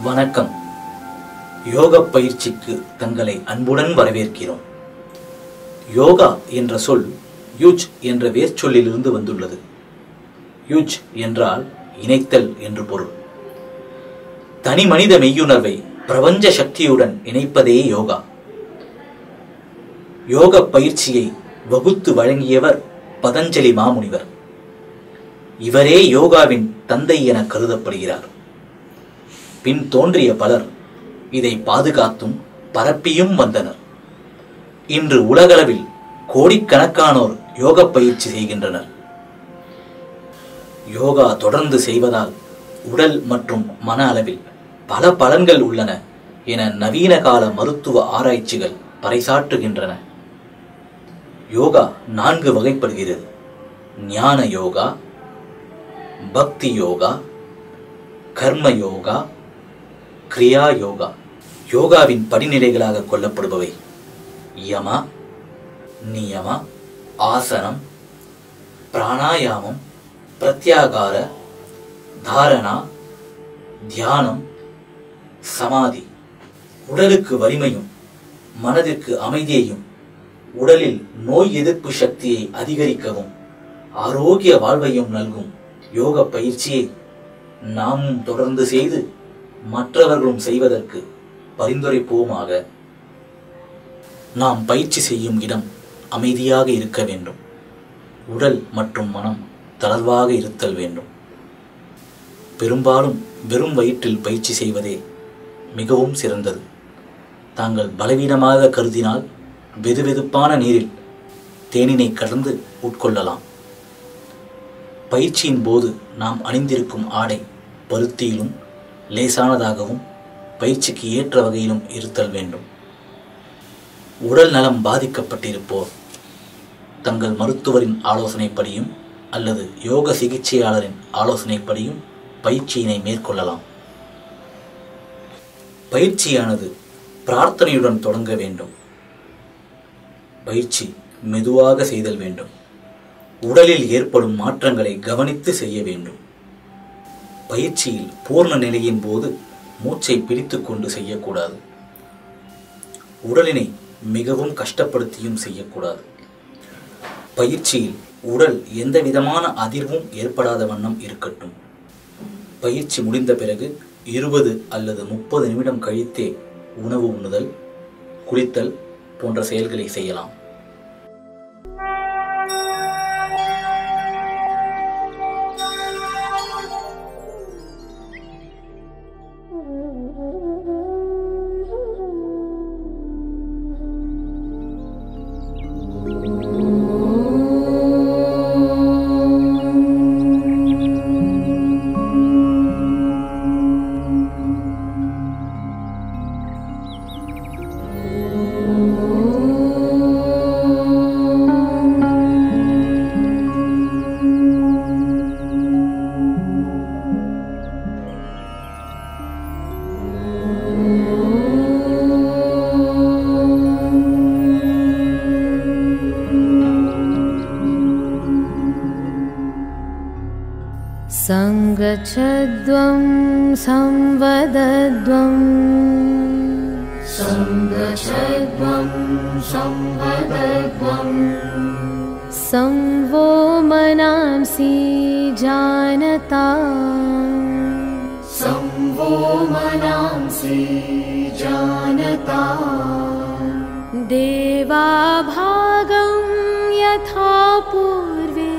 வணக்கம். யோக பயிற்சிக்கு தங்களை அன்புடன் வரவேற்கிறோம். யோகா என்ற சொல் யுஜ் என்ற வேர்ச்சொல்லிலிருந்து வந்துள்ளது. யுஜ் என்றால் இணைத்தல் என்று பொருள். தனி மனித மெய்யுணர்வை பிரபஞ்ச சக்தியுடன் இணைப்பதே யோகா. யோக பயிற்சியை வகுத்து வழங்கியவர் பதஞ்சலி மாமுனிவர். இவரே யோகாவின் தந்தை என கருதப்படுகிறார். பின் தோன்றிய பலர் இதை பாதுகாத்தும் பரப்பியும் வந்தனர். இன்று உலகளவில் கோடிக்கணக்கானோர் யோக பயிற்சி செய்கின்றனர். யோகா தொடர்ந்து செய்வதால் உடல் மற்றும் மன அளவில் பல பலன்கள் உள்ளன என நவீன கால மருத்துவ ஆராய்ச்சிகள் பறைசாற்றுகின்றன. யோகா 4 வகைப்படுகிறது. ஞான யோகா, பக்தி யோகா, கர்ம யோகா, கிரியா யோகா. யோகாவின் படிநிலைகளாக கொள்ளப்படுபவை யம, நியம, ஆசனம், பிராணாயாமம், பிரத்யாகார, தாரணா, தியானம், சமாதி. உடலுக்கு வலிமையும் மனதிற்கு அமைதியையும் உடலில் நோய் எதிர்ப்பு சக்தியை அதிகரிக்கவும் ஆரோக்கிய வாழ்வையும் நல்கும் யோக பயிற்சியை நாமும் தொடர்ந்து செய்து மற்றவர்களும் செய்வதற்கு பரிந்துரைப்போமாக. நாம் பயிற்சி செய்யும் இடம் அமைதியாக இருக்க வேண்டும். உடல் மற்றும் மனம் தளர்வாக இருத்தல் வேண்டும். பெரும்பாலும் வெறும் வயிற்றில் பயிற்சி செய்வதே மிகவும் சிறந்தது. தாங்கள் பலவீனமாக கருதினால் வெதுவெதுப்பான நீரில் தேனினை கலந்து உட்கொள்ளலாம். பயிற்சியின் போது நாம் அணிந்திருக்கும் ஆடை பருத்தியிலும் லேசானதாகவும் பயிற்சிக்கு ஏற்ற வகையிலும் இருத்தல் வேண்டும். உடல் நலம் பாதிக்கப்பட்டிருப்போர் தங்கள் மருத்துவரின் ஆலோசனைப்படியும் அல்லது யோக சிகிச்சையாளரின் ஆலோசனைப்படியும் பயிற்சியினை மேற்கொள்ளலாம். பயிற்சியானது பிரார்த்தனையுடன் தொடங்க வேண்டும். பயிற்சி மெதுவாக செய்தல் வேண்டும். உடலில் ஏற்படும் மாற்றங்களை கவனித்து செய்ய வேண்டும். பயிற்சியில் பூர்ண நிலையின் போது மூச்சை பிடித்து கொண்டு செய்யக்கூடாது. உடலினை மிகவும் கஷ்டப்படுத்தியும் செய்யக்கூடாது. பயிற்சியில் உடல் எந்த விதமான அதிர்வும் ஏற்படாத வண்ணம் இருக்கட்டும். பயிற்சி முடிந்த பிறகு 20 அல்லது 30 நிமிடம் கழித்தே உணவு உண்ணுதல், குளித்தல் போன்ற செயல்களை செய்யலாம். संगच्छध्वं संवदध्वं संगच्छध्वं संवदध्वं संवो मनांसि जानता संवो मनांसि जानता देवाभागं यथा पूर्वे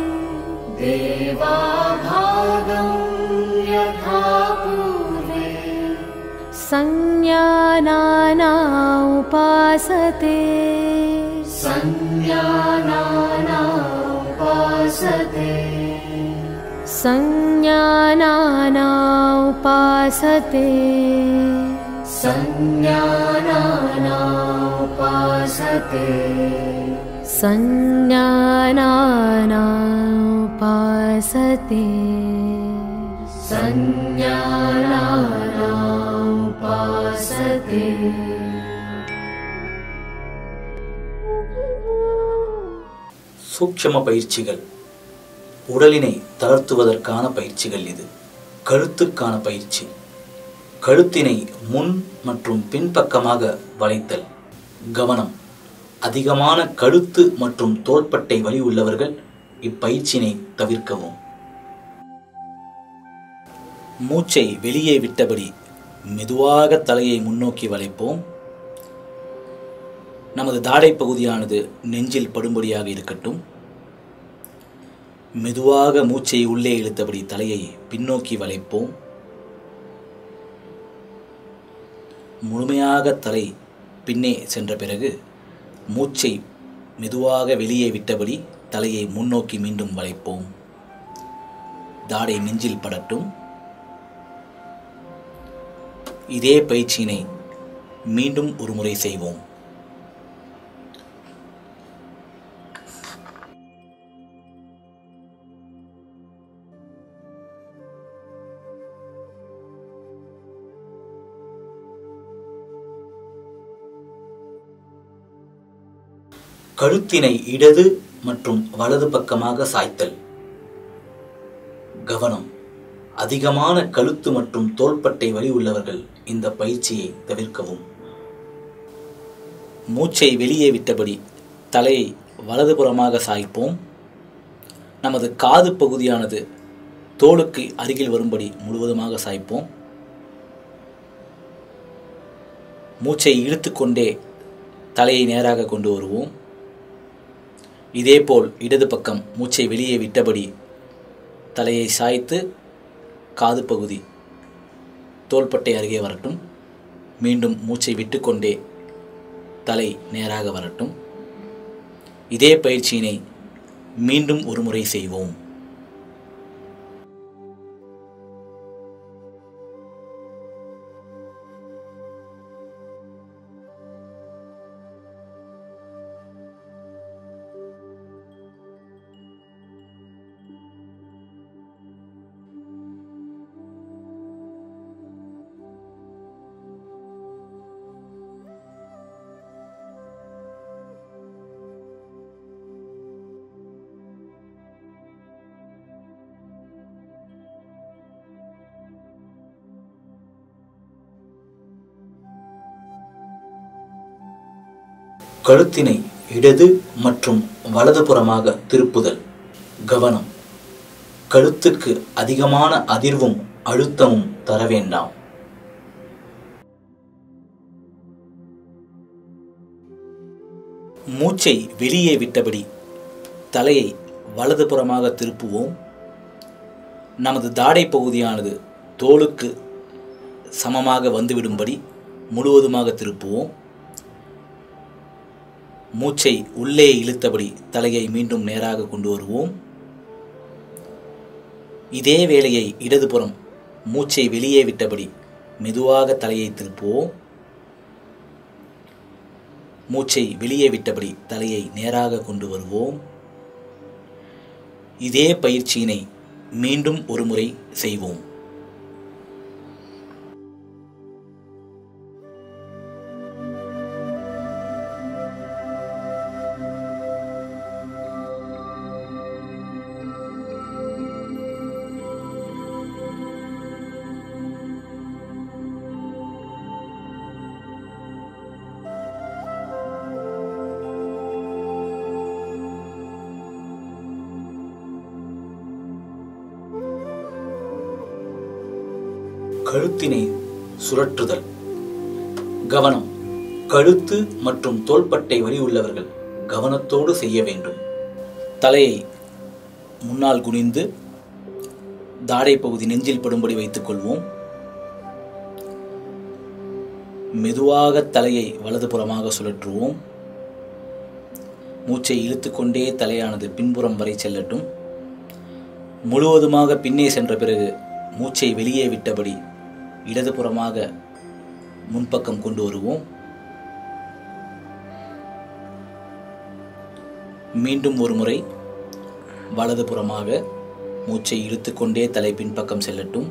देवाभागं यथा पूर्वे संज्ञानाना उपासते संज्ञानाना उपासते संज्ञानाना उपासते संज्ञानाना उपासते संज्ञानाना उपासते संज्ञानाना उपासते. சூட்சும பயிற்சிகள். உடலினை தளர்த்துவதற்கான பயிற்சிகள் இது. கழுத்துக்கான பயிற்சி. கழுத்தினை முன் மற்றும் பின்பக்கமாக வளைத்தல். கவனம்: அதிகமான கழுத்து மற்றும் தோள்பட்டை வலி உள்ளவர்கள் இப்பயிற்சியினை தவிர்க்கவும். மூச்சை வெளியே விட்டபடி மெதுவாக தலையை முன்னோக்கி வளைப்போம். நமது தாடை பகுதியானது நெஞ்சில் படும்படியாக இருக்கட்டும். மெதுவாக மூச்சை உள்ளே இழுத்தபடி தலையை பின்னோக்கி வளைப்போம். முழுமையாக தலை பின்னே சென்ற பிறகு மூச்சை மெதுவாக வெளியே விட்டபடி தலையை முன்னோக்கி மீண்டும் வளைப்போம். தாடை நெஞ்சில் படட்டும். இதே பயிற்சியினை மீண்டும் ஒரு முறை செய்வோம். கழுத்தினை இடது மற்றும் வலது பக்கமாக சாய்த்தல். கவனம்: அதிகமான கழுத்து மற்றும் தோள்பட்டை வலி உள்ளவர்கள் இந்த பயிற்சியை தவிர்க்கவும். மூச்சை வெளியே விட்டபடி தலையை வலதுபுறமாக சாய்ப்போம். நமது காது பகுதியானது தோலுக்கு அருகில் வரும்படி முழுவதுமாக சாய்ப்போம். மூச்சை இழுத்துக்கொண்டே தலையை நேராக கொண்டு வருவோம். இதேபோல் இடது பக்கம் மூச்சை வெளியே விட்டபடி தலையை சாய்த்து காது பகுதி தோள்பட்டை அருகே வரட்டும். மீண்டும் மூச்சை விட்டுக்கொண்டே தலை நேராக வரட்டும். இதே பயிற்சியினை மீண்டும் ஒரு முறை செய்வோம். கழுத்தினை இடது மற்றும் வலதுபுறமாக திருப்புதல். கவனம்: கழுத்துக்கு அதிகமான அதிர்வும் அழுத்தமும் தர வேண்டாம். மூச்சை வெளியே விட்டபடி தலையை வலதுபுறமாக திருப்புவோம். நமது தாடை பகுதியானது தோலுக்கு சமமாக வந்துவிடும்படி முழுவதுமாக திருப்புவோம். மூச்சை உள்ளே இழுத்தபடி தலையை மீண்டும் நேராக கொண்டு வருவோம். இதே வேளையை இடதுபுறம் மூச்சை வெளியே விட்டபடி மெதுவாக தலையை திருப்புவோம். மூச்சை வெளியே விட்டபடி தலையை நேராக கொண்டு வருவோம். இதே பயிற்சியினை மீண்டும் ஒரு முறை செய்வோம். கழுத்தினை சுழற்றுதல். கவனம்: கழுத்து மற்றும் தோள்பட்டை வலி உள்ளவர்கள் கவனத்தோடு செய்ய வேண்டும். தலையை முன்னால் குனிந்து தாடை பகுதி நெஞ்சில் படும்படி வைத்துக் கொள்வோம். மெதுவாக தலையை வலதுபுறமாக சுழற்றுவோம். மூச்சை இழுத்துக்கொண்டே தலையானது பின்புறம் வரை செல்லட்டும். முழுவதுமாக பின்னே சென்ற பிறகு மூச்சை வெளியே விட்டபடி இடதுபுறமாக முன்பக்கம் கொண்டு வருவோம். மீண்டும் ஒரு முறை வலதுபுறமாக மூச்சை இழுத்துக்கொண்டே தலை பின்பக்கம் செல்லட்டும்.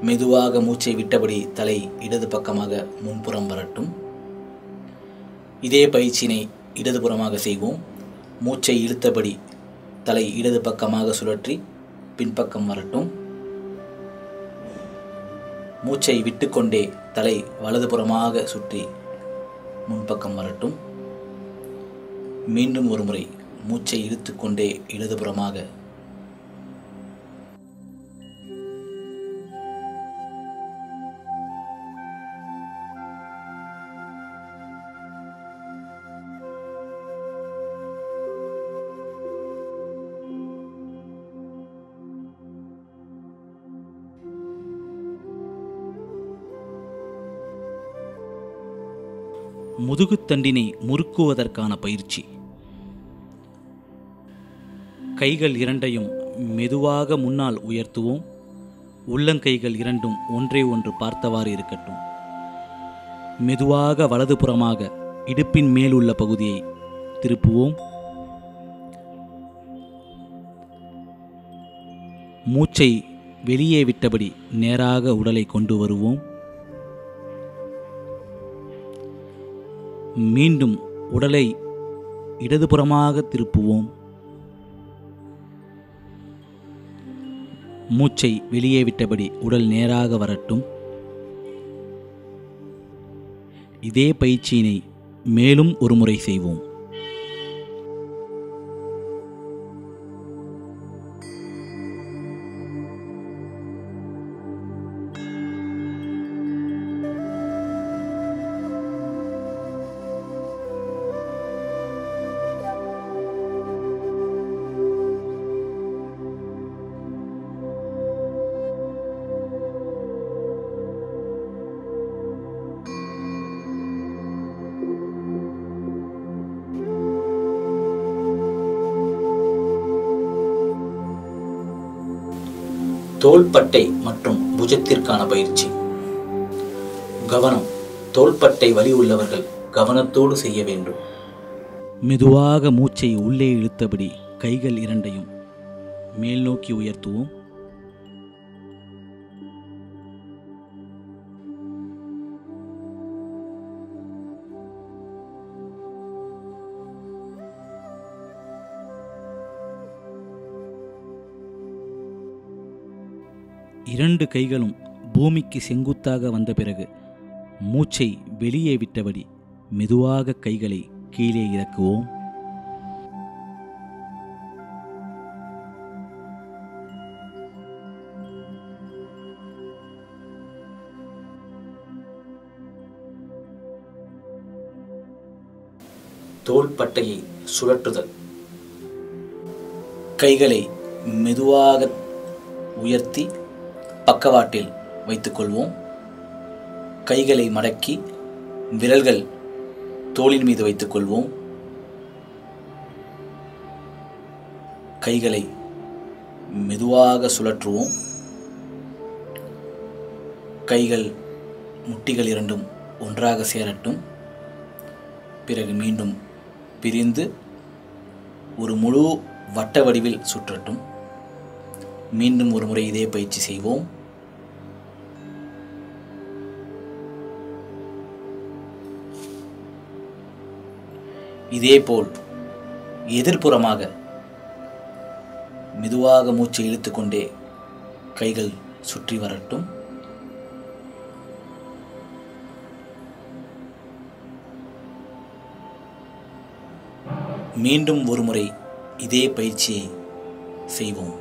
மெதுவாக மூச்சை விட்டபடி தலை இடது பக்கமாக முன்புறம் வரட்டும். இதே பயிற்சியினை இடதுபுறமாக செய்வோம். மூச்சை இழுத்தபடி தலை இடது பக்கமாக சுழற்றி பின்பக்கம் வரட்டும். மூச்சை விட்டுக்கொண்டே தலை வலதுபுறமாக சுற்றி முன்பக்கம் வரட்டும். மீண்டும் ஒரு முறை மூச்சை இழுத்துக்கொண்டே இடதுபுறமாக. முதுகுத்தண்டினை முறுக்குவதற்கான பயிற்சி. கைகள் இரண்டையும் மெதுவாக முன்னால் உயர்த்துவோம். உள்ளங்கைகள் இரண்டும் ஒன்றை ஒன்று பார்த்தவாறு இருக்கட்டும். மெதுவாக வலதுபுறமாக இடுப்பின் மேல் உள்ள பகுதியை திருப்புவோம். மூச்சை வெளியே விட்டபடி நேராக உடலை கொண்டு வருவோம். மீண்டும் உடலை இடதுபுறமாக திருப்புவோம். மூச்சை வெளியே விட்டபடி உடல் நேராக வரட்டும். இதே பயிற்சியினை மேலும் ஒரு முறை செய்வோம். தோள்பட்டை மற்றும் புஜத்திற்கான பயிற்சி. கவனம். தோள்பட்டை வலி உள்ளவர்கள் கவனத்தோடு செய்ய வேண்டும். மெதுவாக மூச்சை உள்ளே இழுத்தபடி கைகள் இரண்டையும் மேல் நோக்கி உயர்த்துவோம். இரண்டு கைகளும் பூமிக்கு செங்குத்தாக வந்த பிறகு மூச்சை வெளியே விட்டபடி மெதுவாக கைகளை கீழே இறக்குவோம். தோள்பட்டையை சுழற்றுதல். கைகளை மெதுவாக உயர்த்தி பக்கவாட்டில் வைத்துக்கொள்வோம். கைகளை மடக்கி விரல்கள் தோளின் மீது வைத்துக்கொள்வோம். கைகளை மெதுவாக சுழற்றுவோம். கைகள் முட்டிகள் இரண்டும் ஒன்றாக சேரட்டும். பிறகு மீண்டும் பிரிந்து ஒரு முழு வட்ட வடிவில் சுற்றட்டும். மீண்டும் ஒரு முறை இதே பயிற்சி செய்வோம். இதேபோல் எதிர்ப்புறமாக மெதுவாக மூச்சை இழுத்துக்கொண்டே கைகள் சுற்றி வரட்டும். மீண்டும் ஒரு முறை இதே பயிற்சியை செய்வோம்.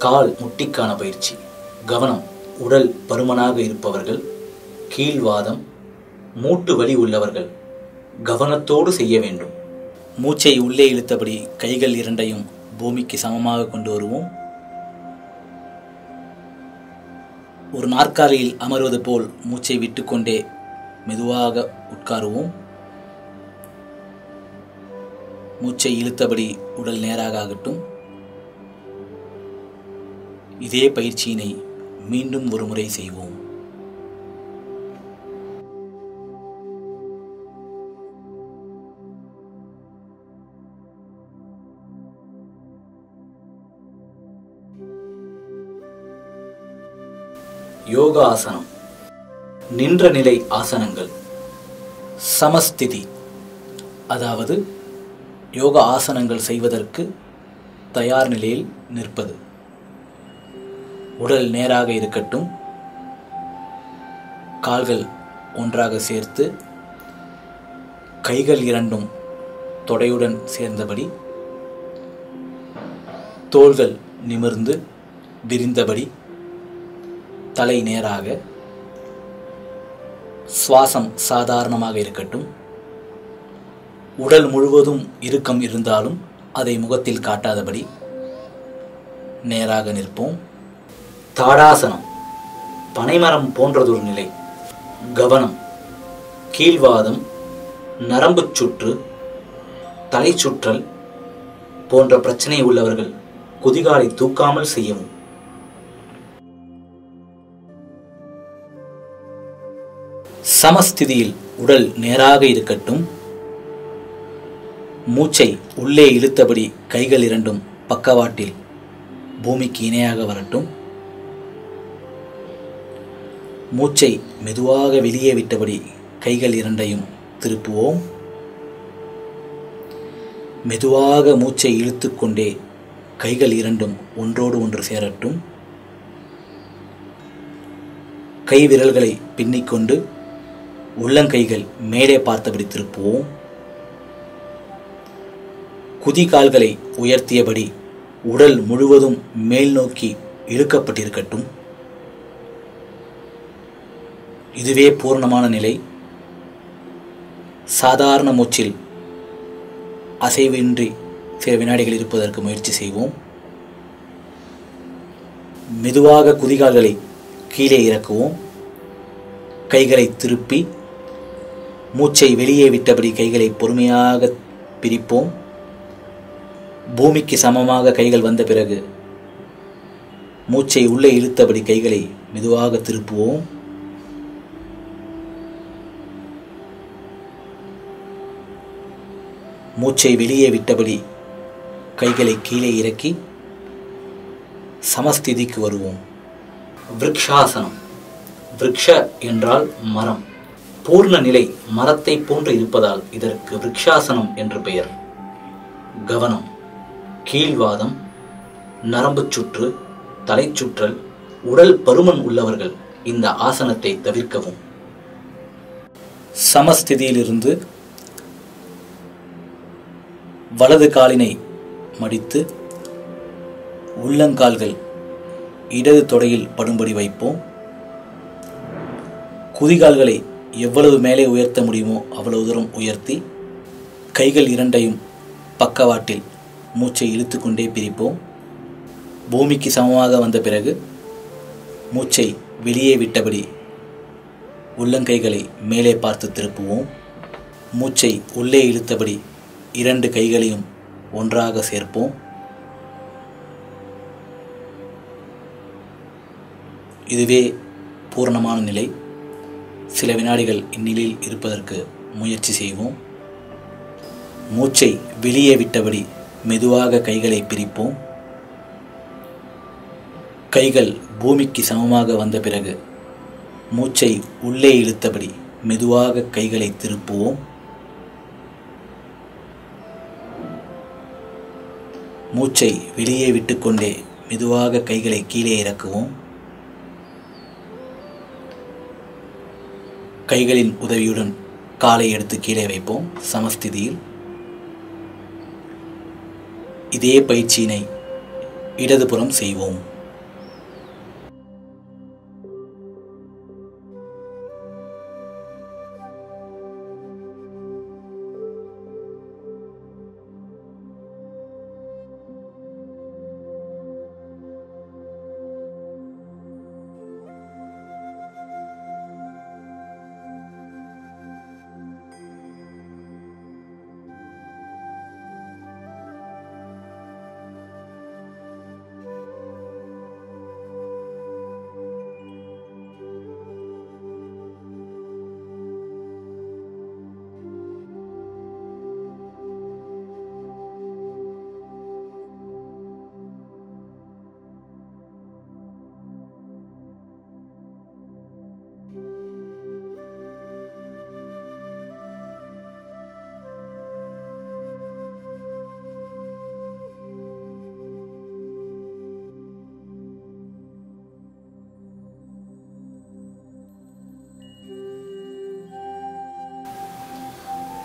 கால் முட்டிக்கான பயிற்சி. கவனம். உடல் பருமனாக இருப்பவர்கள், கீழ்வாதம், மூட்டு வலி உள்ளவர்கள் கவனத்தோடு செய்ய வேண்டும். மூச்சை உள்ளே இழுத்தபடி கைகள் இரண்டையும் பூமிக்கு சமமாக கொண்டு வருவோம். ஒரு நாற்காலியில் அமர்வது போல் மூச்சை விட்டுக்கொண்டே மெதுவாக உட்காருவோம். மூச்சை இழுத்தபடி உடல் நேராக ஆகட்டும். இதே பயிற்சியினை மீண்டும் ஒரு முறை செய்வோம். யோகாசனம், நின்ற நிலை ஆசனங்கள். சமஸ்திதி, அதாவது யோக ஆசனங்கள் செய்வதற்கு தயார் நிலையில் நிற்பது. உடல் நேராக இருக்கட்டும். கால்கள் ஒன்றாக சேர்த்து, கைகள் இரண்டும் தொடையுடன் சேர்ந்தபடி, தோள்கள் நிமிர்ந்து விரிந்தபடி, தலை நேராக. சுவாசம் சாதாரணமாக இருக்கட்டும். உடல் முழுவதும் இறுக்கம் இருந்தாலும் அதை முகத்தில் காட்டாதபடி நேராக நிற்போம். தாடாசனம், பனைமரம் போன்றதொரு நிலை. கவனம், கீழ்வாதம், நரம்பு சுற்று, தலை சுற்றல் போன்ற பிரச்சனை உள்ளவர்கள் குதிகாலை தூக்காமல் செய்யவும். சமஸ்திதியில் உடல் நேராக இருக்கட்டும். மூச்சை உள்ளே இழுத்தபடி கைகள் இரண்டும் பக்கவாட்டில் பூமிக்கு இணையாக வரட்டும். மூச்சை மெதுவாக வெளியே விட்டபடி கைகள் இரண்டையும் திருப்புவோம். மெதுவாக மூச்சை இழுத்துக்கொண்டே கைகள் இரண்டும் ஒன்றோடு ஒன்று சேரட்டும். கை விரல்களை பின்னிக்கொண்டு உள்ளங்கைகள் மேலே பார்த்தபடி திருப்புவோம். குதிகால்களை உயர்த்தியபடி உடல் முழுவதும் மேல் நோக்கி இழுக்கப்பட்டிருக்கட்டும். இதுவே பூர்ணமான நிலை. சாதாரண மூச்சில் அசைவின்றி சில வினாடிகள் இருப்பதற்கு முயற்சி செய்வோம். மெதுவாக குதிகால்களை கீழே இறக்குவோம். கைகளை திருப்பி மூச்சை வெளியே விட்டபடி கைகளை பொறுமையாக பிரிப்போம். பூமிக்கு சமமாக கைகள் வந்த பிறகு மூச்சை உள்ளே இழுத்தபடி கைகளை மெதுவாக திருப்புவோம். மூச்சை வெளியே விட்டபடி கைகளை கீழே இறக்கி சமஸ்திதிக்கு வருவோம். விருக்ஷாசனம். விருக்ஷ என்றால் மரம். பூர்ண நிலை மரத்தை போன்று இருப்பதால் இதற்கு விருக்ஷாசனம் என்று பெயர். கவனம், கீழ்வாதம், நரம்பு சுற்று, தலை சுற்றல், உடல் பருமன் உள்ளவர்கள் இந்த ஆசனத்தை தவிர்க்கவும். சமஸ்திதியிலிருந்து வலது காலினை மடித்து உள்ளங்கால்கள் இடது தொடையில் படும்படி வைப்போம். குதிகால்களை எவ்வளவு மேலே உயர்த்த முடியுமோ அவ்வளவு தூரம் உயர்த்தி கைகள் இரண்டையும் பக்கவாட்டில் மூச்சை இழுத்துக்கொண்டே பிரிப்போம். பூமிக்கு சமமாக வந்த பிறகு மூச்சை வெளியே விட்டபடி உள்ளங்கைகளை மேலே பார்த்து திருப்புவோம். மூச்சை உள்ளே இழுத்தபடி இரண்டு கைகளையும் ஒன்றாக சேர்ப்போம். இதுவே பூரணமான நிலை. சில வினாடிகள் இந்நிலையில் இருப்பதற்கு முயற்சி செய்வோம். மூச்சை வெளியே விட்டபடி மெதுவாக கைகளை பிரிப்போம். கைகள் பூமிக்கு சமமாக வந்த பிறகு மூச்சை உள்ளே இழுத்தபடி மெதுவாக கைகளை திருப்புவோம். மூச்சை வெளியே விட்டுக்கொண்டே மெதுவாக கைகளை கீழே இறக்குவோம். கைகளின் உதவியுடன் காலை எடுத்து கீழே வைப்போம். சமஸ்திதியில் இதே பயிற்சியினை இடதுபுறம் செய்வோம்.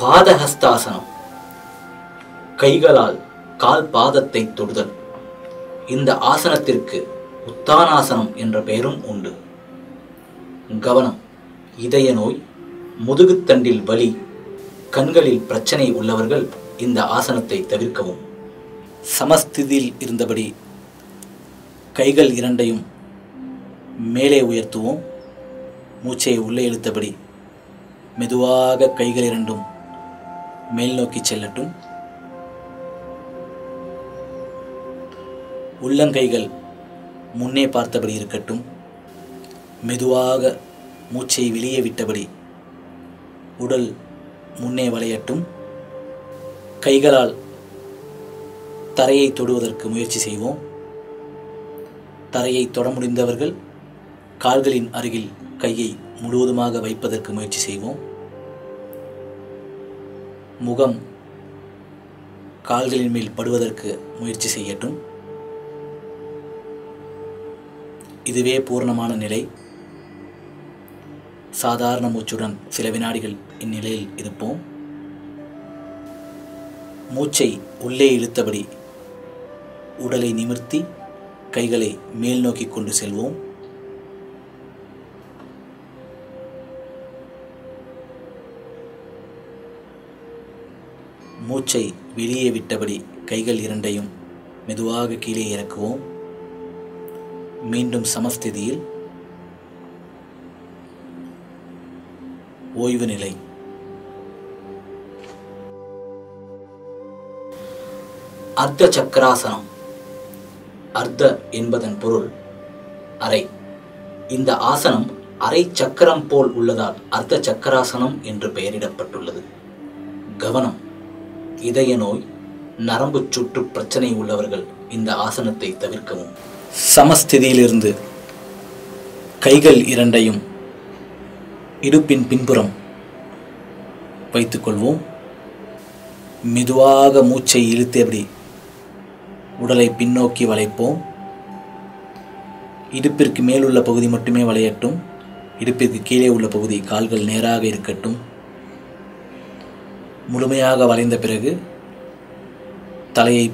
பாதஹஸ்தாசனம், கைகளால் கால் பாதத்தை தொடுதல். இந்த ஆசனத்திற்கு உத்தானாசனம் என்ற பெயரும் உண்டு. கவனம்: இதய நோய், முதுகுத்தண்டில் வலி, கண்களில் பிரச்சனை உள்ளவர்கள் இந்த ஆசனத்தை தவிர்க்கவும். சமஸ்திதியில் இருந்தபடி கைகள் இரண்டையும் மேலே உயர்த்துவோம். மூச்சை உள்ளே இழுத்தபடி மெதுவாக கைகள் இரண்டும் மேல் நோக்கி செல்லட்டும். உள்ளங்கைகள் முன்னே பார்த்தபடி இருக்கட்டும். மெதுவாக மூச்சை வெளியே விட்டபடி உடல் முன்னே வளையட்டும். கைகளால் தரையை தொடுவதற்கு முயற்சி செய்வோம். தரையை தொட முடிந்தவர்கள் கால்களின் அருகில் கையை முழுவதுமாக வைப்பதற்கு முயற்சி செய்வோம். முகம் கால்களின் மேல் படுவதற்கு முயற்சி செய்யட்டும். இதுவே பூர்ணமான நிலை. சாதாரண மூச்சுடன் சில வினாடிகள் இந்நிலையில் இருப்போம். மூச்சை உள்ளே இழுத்தபடி உடலை நிமிர்த்தி கைகளை மேல் நோக்கி கொண்டு செல்வோம். மூச்சை வெளியே விட்டபடி கைகள் இரண்டையும் மெதுவாக கீழே இறக்குவோம். மீண்டும் சமஸ்திதியில் ஓய்வு நிலை. அர்த்த சக்கராசனம். அர்த்த என்பதன் பொருள் அரை. இந்த ஆசனம் அரை சக்கரம் போல் உள்ளதால் அர்த்த சக்கராசனம் என்று பெயரிடப்பட்டுள்ளது. கவனம்: இதய நோய், நரம்பு சுற்று பிரச்சனை உள்ளவர்கள் இந்த ஆசனத்தை தவிர்க்கவும். சமஸ்திதியிலிருந்து கைகள் இரண்டையும் இடுப்பின் பின்புறம் வைத்துக்கொள்வோம். மெதுவாக மூச்சை இழுத்தபடி உடலை பின்னோக்கி வளைப்போம். இடுப்பிற்கு மேலுள்ள பகுதி மட்டுமே வளையட்டும். இடுப்பிற்கு கீழே உள்ள பகுதி, கால்கள் நேராக இருக்கட்டும். முழுமையாக வளைந்த பிறகு தலையை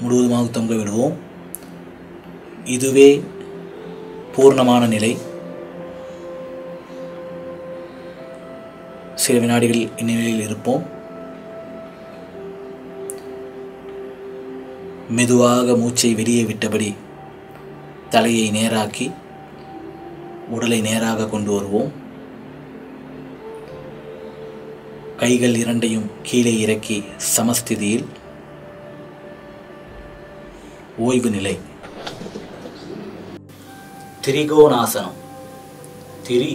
முழுவதுமாக தொங்க விடுவோம். இதுவே பூர்ணமான நிலை. சில வினாடிகள் இந்நிலையில் இருப்போம். மெதுவாக மூச்சை வெளியே விட்டபடி தலையை நேராக்கி உடலை நேராக கொண்டு வருவோம். கைகள் இரண்டையும் கீழே இறக்கி சமஸ்திதியில் ஓய்வு நிலை. திரிகோணாசனம். திரி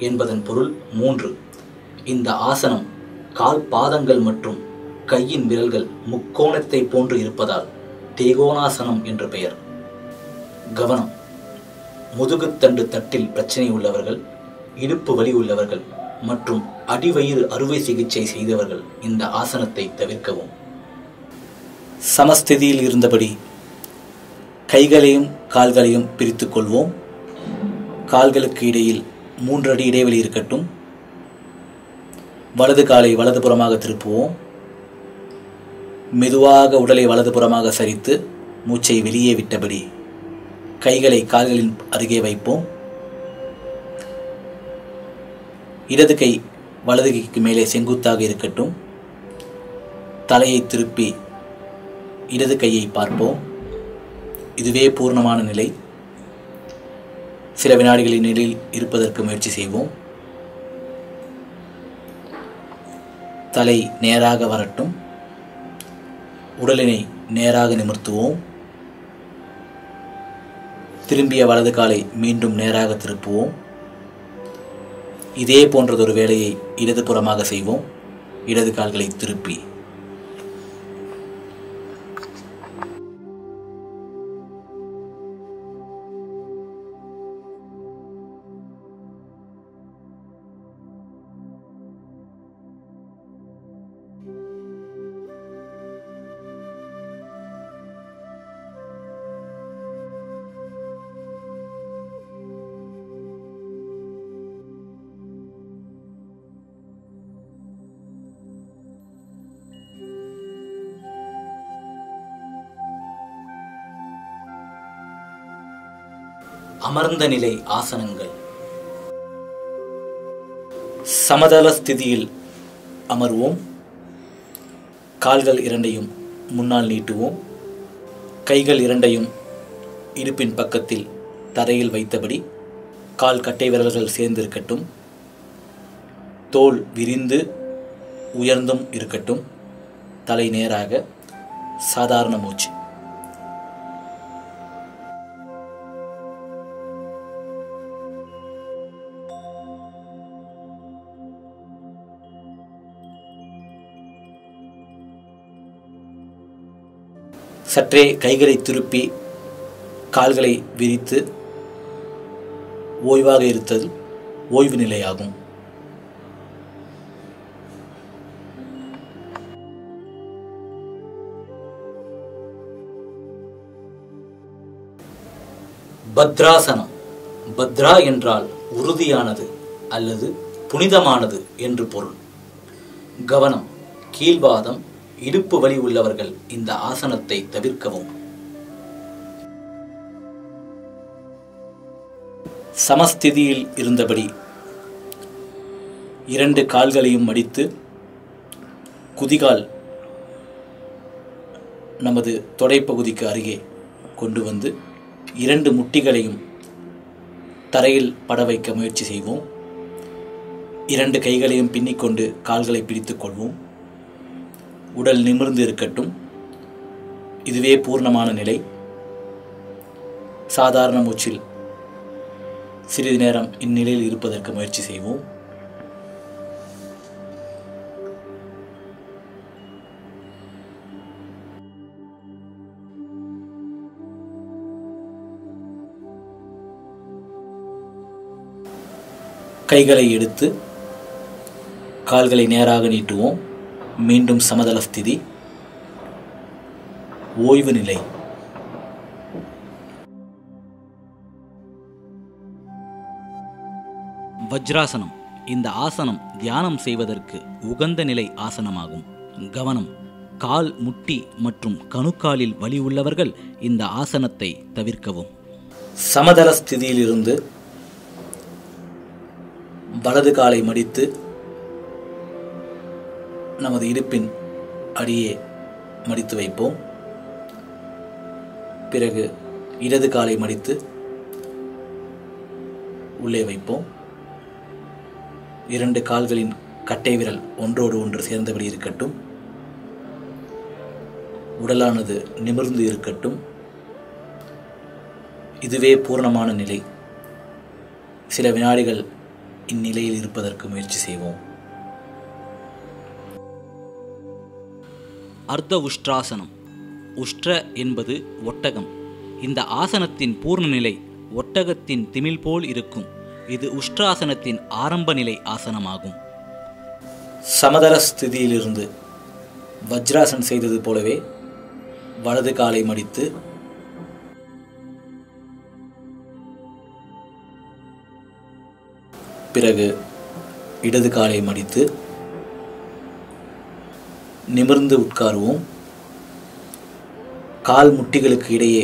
என்பதன் பொருள் 3. இந்த ஆசனம் கால் பாதங்கள் மற்றும் கையின் விரல்கள் முக்கோணத்தை போன்று இருப்பதால் திரிகோணாசனம் என்று பெயர். கவனம்: முதுகுத்தண்டு தட்டில் பிரச்சனை உள்ளவர்கள், இடுப்பு வலி உள்ளவர்கள் மற்றும் அடிவயிறு அறுவை சிகிச்சை செய்தவர்கள் இந்த ஆசனத்தை தவிர்க்கவும். சமஸ்திதியில் இருந்தபடி கைகளையும் கால்களையும் பிரித்துக் கொள்வோம். கால்களுக்கு இடையில் 3 அடி இடைவெளி இருக்கட்டும். வலது காலை வலதுபுறமாக திருப்புவோம். மெதுவாக உடலை வலதுபுறமாக சரித்து மூச்சை வெளியே விட்டபடி கைகளை கால்களின் அருகே வைப்போம். இடது கை வலது கைக்கு மேலே செங்குத்தாக இருக்கட்டும். தலையை திருப்பி இடது கையை பார்ப்போம். இதுவே பூர்ணமான நிலை. சில வினாடிகளின் நிலையில் இருப்பதற்கு முயற்சி செய்வோம். தலை நேராக வரட்டும். உடலினை நேராக நிமிர்த்துவோம். திரும்பிய வலது காலை மீண்டும் நேராக திருப்புவோம். இதே போன்றதொரு வேலையை இடதுபுறமாக செய்வோம். இடது கால்களை திருப்பி அமர்ந்த நிலை ஆசனங்கள். சமதள ஸ்திதியில் அமர்வோம். கால்கள் இரண்டையும் முன்னால் நீட்டுவோம். கைகள் இரண்டையும் இடுப்பின் பக்கத்தில் தரையில் வைத்தபடி கால் கட்டை விரல்கள் சேர்ந்து இருக்கட்டும். தோள் விரிந்து உயர்ந்தும் இருக்கட்டும். தலை நேராக. சாதாரண மூச்சு. சற்றே கைகளை திருப்பி கால்களை விரித்து ஓய்வாக இருத்தல் ஓய்வு நிலையாகும். பத்ராசனம். பத்ரா என்றால் உறுதியானது அல்லது புனிதமானது என்று பொருள். கவனம். கீழ்வாதம், இடுப்பு வலி உள்ளவர்கள் இந்த ஆசனத்தை தவிர்க்கவும். சமஸ்திதியில் இருந்தபடி இரண்டு கால்களையும் மடித்து குதிகால் நமது தொடைப்பகுதிக்கு அருகே கொண்டு வந்து இரண்டு முட்டிகளையும் தரையில் பட வைக்க முயற்சி செய்வோம். இரண்டு கைகளையும் பின்னிக்கொண்டு கால்களை பிடித்துக் கொள்வோம். உடல் நிமிர்ந்து இருக்கட்டும். இதுவே பூர்ணமான நிலை. சாதாரண மூச்சில் சிறிது நேரம் இந்நிலையில் இருப்பதற்கு முயற்சி செய்வோம். கைகளை எடுத்து கால்களை நேராக நீட்டுவோம். மீண்டும் சமதள ஸ்திதி, ஓய்வு நிலை. வஜ்ராசனம். இந்த ஆசனம் தியானம் செய்வதற்கு உகந்த நிலை ஆசனமாகும். கவனம். கால், முட்டி மற்றும் கணுக்காலில் வலி உள்ளவர்கள் இந்த ஆசனத்தை தவிர்க்கவும். சமதள ஸ்திதியிலிருந்து வலது காலை மடித்து நமது இடுப்பின் அடியே மடித்து வைப்போம். பிறகு இடது காலை மடித்து உள்ளே வைப்போம். இரண்டு கால்களின் கட்டை விரல் ஒன்றோடு ஒன்று சேர்ந்தபடி இருக்கட்டும். உடலானது நிமிர்ந்து இருக்கட்டும். இதுவே பூர்ணமான நிலை. சில வினாடிகள் இந்நிலையில் இருப்பதற்கு முயற்சி செய்வோம். அர்த்த உஷ்ட்ராசனம். உஷ்ட்ர என்பது ஒட்டகம். இந்த ஆசனத்தின் பூர்ண நிலை ஒட்டகத்தின் திமில் போல் இருக்கும். இது உஷ்ட்ராசனத்தின் ஆரம்ப நிலை ஆசனமாகும். சமதள ஸ்திதியிலிருந்து வஜ்ராசன் செய்தது போலவே வலது காலை மடித்து பிறகு இடது காலை மடித்து நிமிர்ந்து உட்காருவோம். கால் முட்டிகளுக்கு இடையே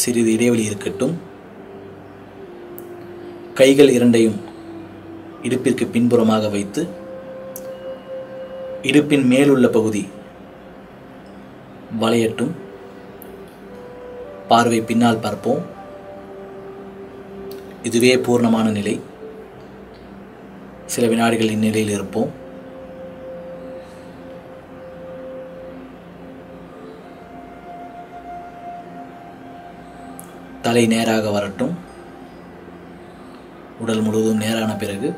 சிறிது இடைவெளி இருக்கட்டும். கைகள் இரண்டையும் இடுப்பிற்கு பின்புறமாக வைத்து இடுப்பின் மேலுள்ள பகுதி வளையட்டும். பார்வை பின்னால் பார்ப்போம். இதுவே பூர்ணமான நிலை. சில வினாடிகள் இந்நிலையில் இருப்போம். தலை நேராக வரட்டும். உடல் முழுவதும் நேரான பிறகு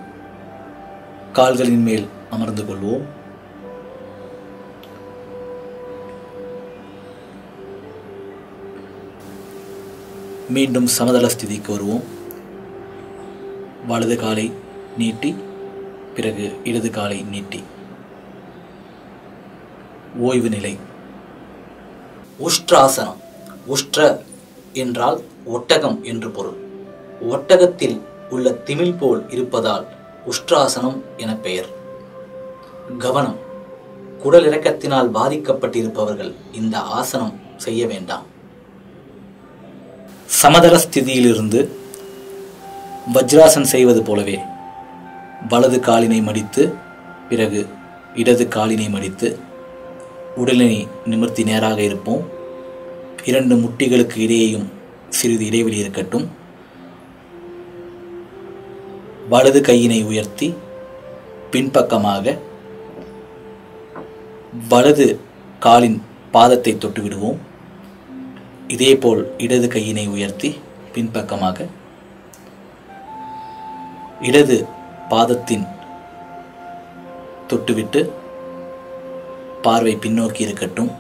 கால்களின் மேல் அமர்ந்து கொள்வோம். மீண்டும் சமதள ஸ்திதிக்கு வருவோம். வலது காலை நீட்டி பிறகு இடது காலை நீட்டி ஓய்வு நிலை. உஷ்ட்ராசனம். உஷ்ட்ர என்றால் ஒட்டகம் என்று பொருள். ஒட்டகத்தில் உள்ள திமில் போல் இருப்பதால் உஷ்ட்ராசனம் என பெயர். கவனம். குடல் இறக்கத்தினால் பாதிக்கப்பட்டிருப்பவர்கள் இந்த ஆசனம் செய்ய வேண்டாம். சமதள ஸ்திதியிலிருந்து வஜ்ராசன் செய்வது போலவே வலது காலினை மடித்து பிறகு இடது காலினை மடித்து உடலினை நிமிர்த்தி நேராக இருப்போம். 2 முட்டிகளுக்கு இடையேயும் சிறிது இடைவெளி இருக்கட்டும். வலது கையினை உயர்த்தி பின்பக்கமாக வலது காலின் பாதத்தை தொட்டு விடுவோம். இதேபோல் இடது கையினை உயர்த்தி பின்பக்கமாக இடது பாதத்தின் தொட்டுவிட்டு பார்வை பின்னோக்கி இருக்கட்டும்.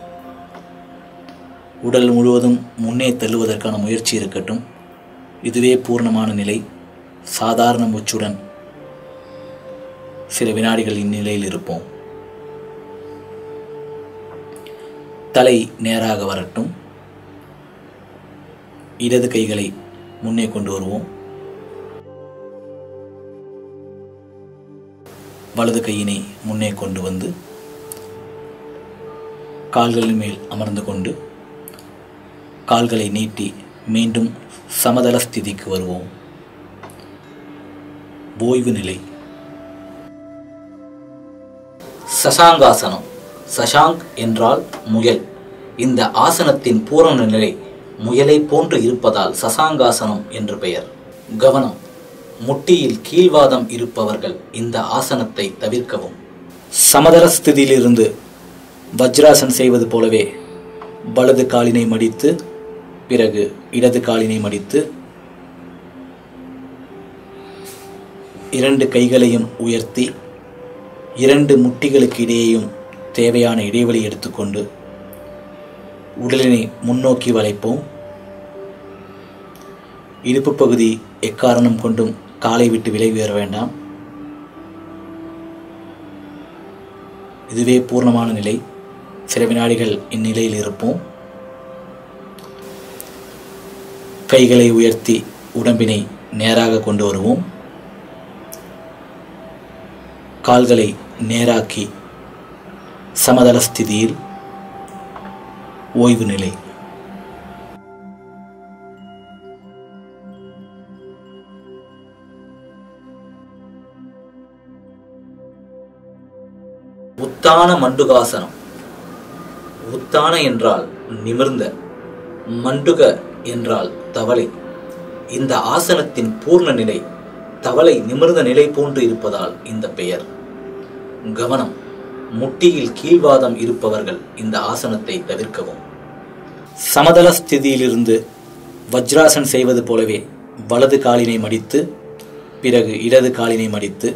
உடல் முழுவதும் முன்னே தள்ளுவதற்கான முயற்சி இருக்கட்டும். இதுவே பூர்ணமான நிலை. சாதாரண மூச்சுடன் சில வினாடிகள் இந்நிலையில் இருப்போம். தலை நேராக வரட்டும். இடது கைகளை முன்னே கொண்டு வருவோம். வலது கையினை முன்னே கொண்டு வந்து கால்களின் மேல் அமர்ந்து கொண்டு கால்களை நீட்டி மீண்டும் சமதள ஸ்திதிக்கு வருவோம். ஓய்வு நிலை. சசாங்காசனம். சசாங்க் என்றால் முயல். இந்த ஆசனத்தின் பூரண நிலை முயலை போன்று இருப்பதால் சசாங்காசனம் என்று பெயர். கவனம். முட்டியில் கீழ்வாதம் இருப்பவர்கள் இந்த ஆசனத்தை தவிர்க்கவும். சமதள ஸ்திதியிலிருந்து வஜ்ராசன் செய்வது போலவே வலது காலினை மடித்து பிறகு இடது காலினை மடித்து 2 கைகளையும் உயர்த்தி 2 முட்டிகளுக்கு இடையேயும் தேவையான இடைவெளி எடுத்துக்கொண்டு உடலினை முன்னோக்கி வளைப்போம். இடுப்பு பகுதி எக்காரணம் கொண்டும் காலை விட்டு விலகி வர வேண்டாம். இதுவே பூர்ணமான நிலை. சில வினாடிகள் இந்நிலையில் இருப்போம். கைகளை உயர்த்தி உடம்பினை நேராக கொண்டு வருவோம். கால்களை நேராக்கி சமதள ஸ்திதியில் ஓய்வு நிலை. உத்தான மண்டுகாசனம். உத்தான என்றால் நிமிர்ந்த, மண்டுக என்றால் தவளை. இந்த ஆசனத்தின் பூர்ண நிலை தவளை நிமிர்ந்த நிலை போன்று இருப்பதால் இந்த பெயர். கவனம். முட்டியில் கீழ்வாதம் இருப்பவர்கள் இந்த ஆசனத்தை தவிர்க்கவும். சமதள ஸ்திதியிலிருந்து வஜ்ராசன் செய்வது போலவே வலது காலினை மடித்து பிறகு இடது காலினை மடித்து